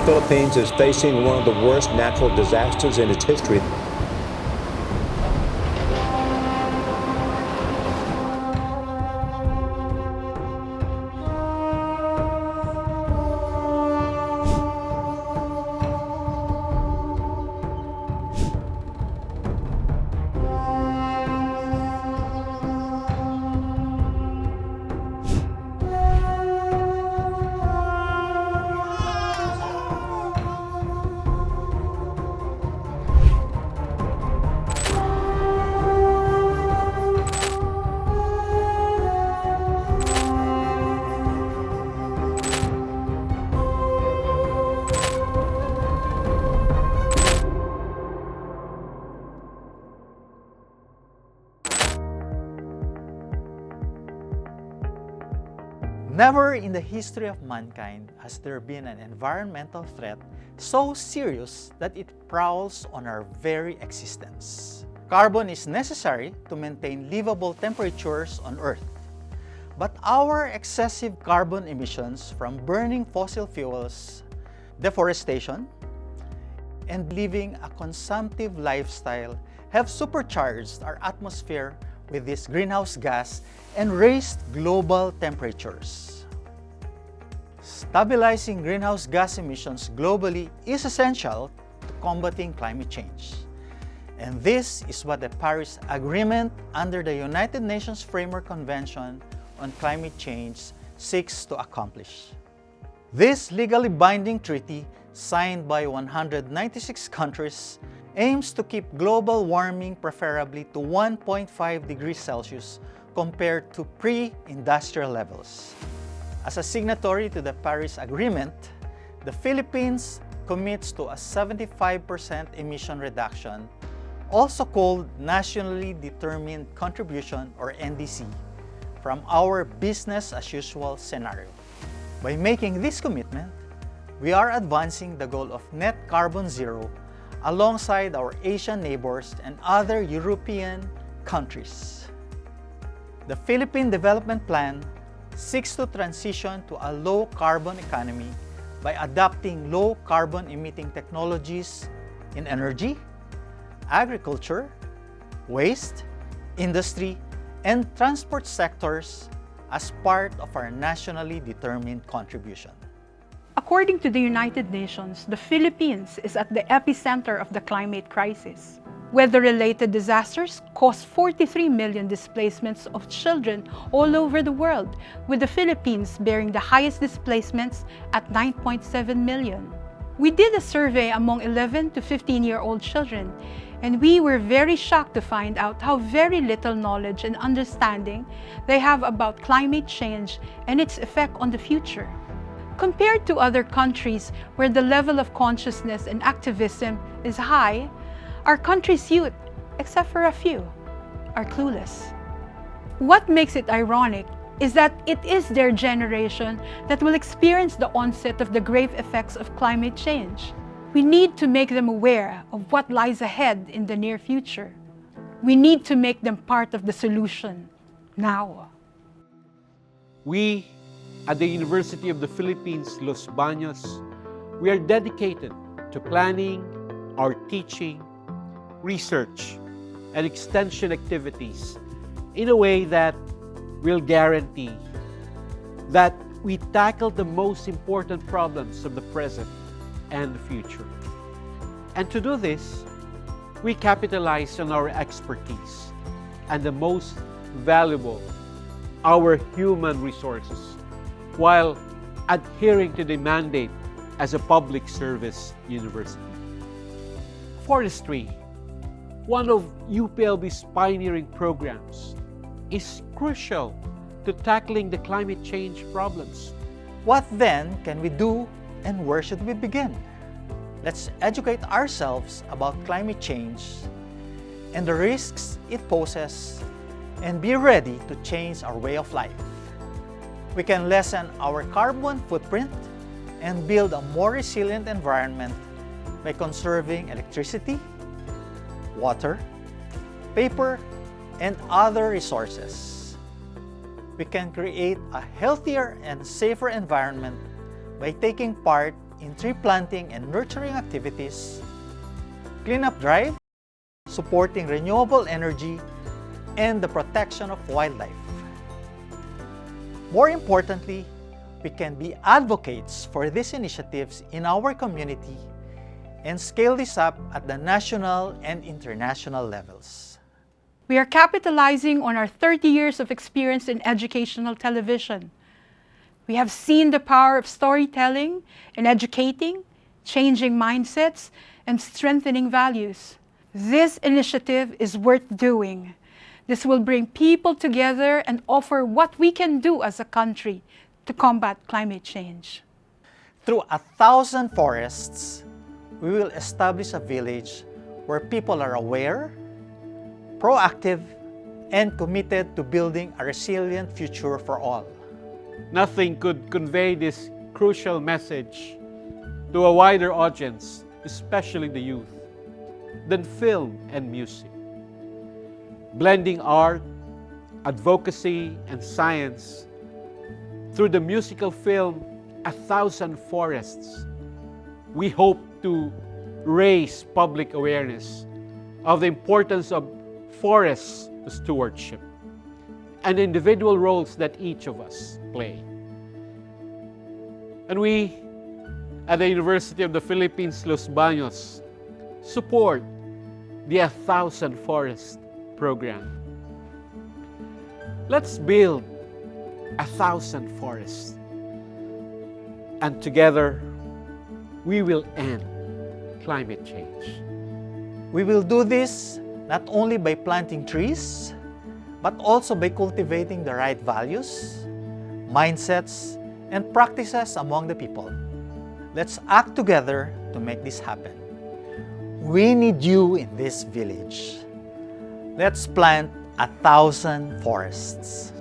Philippines is facing one of the worst natural disasters in its history. Never in the history of mankind has there been an environmental threat so serious that it prowls on our very existence. Carbon is necessary to maintain livable temperatures on Earth. But our excessive carbon emissions from burning fossil fuels, deforestation, and living a consumptive lifestyle have supercharged our atmosphere with this greenhouse gas and raised global temperatures. Stabilizing greenhouse gas emissions globally is essential to combating climate change. And this is what the Paris Agreement under the United Nations Framework Convention on Climate Change seeks to accomplish. This legally binding treaty, signed by 196 countries, aims to keep global warming preferably to 1.5 degrees Celsius compared to pre-industrial levels. As a signatory to the Paris Agreement, the Philippines commits to a 75% emission reduction, also called Nationally Determined Contribution or NDC, from our business-as-usual scenario. By making this commitment, we are advancing the goal of net carbon zero alongside our Asian neighbors and other European countries. The Philippine Development Plan seeks to transition to a low-carbon economy by adopting low-carbon emitting technologies in energy, agriculture, waste, industry, and transport sectors as part of our nationally determined contribution. According to the United Nations, the Philippines is at the epicenter of the climate crisis. Weather-related disasters caused 43 million displacements of children all over the world, with the Philippines bearing the highest displacements at 9.7 million. We did a survey among 11 to 15-year-old children, and we were very shocked to find out how very little knowledge and understanding they have about climate change and its effect on the future. Compared to other countries where the level of consciousness and activism is high, our country's youth, except for a few, are clueless. What makes it ironic is that it is their generation that will experience the onset of the grave effects of climate change. We need to make them aware of what lies ahead in the near future. We need to make them part of the solution now. We at the University of the Philippines, Los Baños, we are dedicated to planning our teaching, research, and extension activities in a way that will guarantee that we tackle the most important problems of the present and the future. And to do this, we capitalize on our expertise and the most valuable, our human resources, while adhering to the mandate as a public service university. Forestry, one of UPLB's pioneering programs, is crucial to tackling the climate change problems. What then can we do and where should we begin? Let's educate ourselves about climate change and the risks it poses and be ready to change our way of life. We can lessen our carbon footprint and build a more resilient environment by conserving electricity, water, paper, and other resources. We can create a healthier and safer environment by taking part in tree planting and nurturing activities, cleanup drive, supporting renewable energy, and the protection of wildlife. More importantly, we can be advocates for these initiatives in our community and scale this up at the national and international levels. We are capitalizing on our 30 years of experience in educational television. We have seen the power of storytelling in educating, changing mindsets, and strengthening values. This initiative is worth doing. This will bring people together and offer what we can do as a country to combat climate change. Through 1,000 forests, we will establish a village where people are aware, proactive, and committed to building a resilient future for all. Nothing could convey this crucial message to a wider audience, especially the youth, than film and music. Blending art, advocacy, and science through the musical film 1,000 Forests, we hope to raise public awareness of the importance of forest stewardship and the individual roles that each of us play. And we, at the University of the Philippines, Los Baños, support the 1,000 Forest program. Let's build 1,000 forests, and together we will end climate change. We will do this not only by planting trees, but also by cultivating the right values, mindsets, and practices among the people. Let's act together to make this happen. We need you in this village. Let's plant 1,000 forests.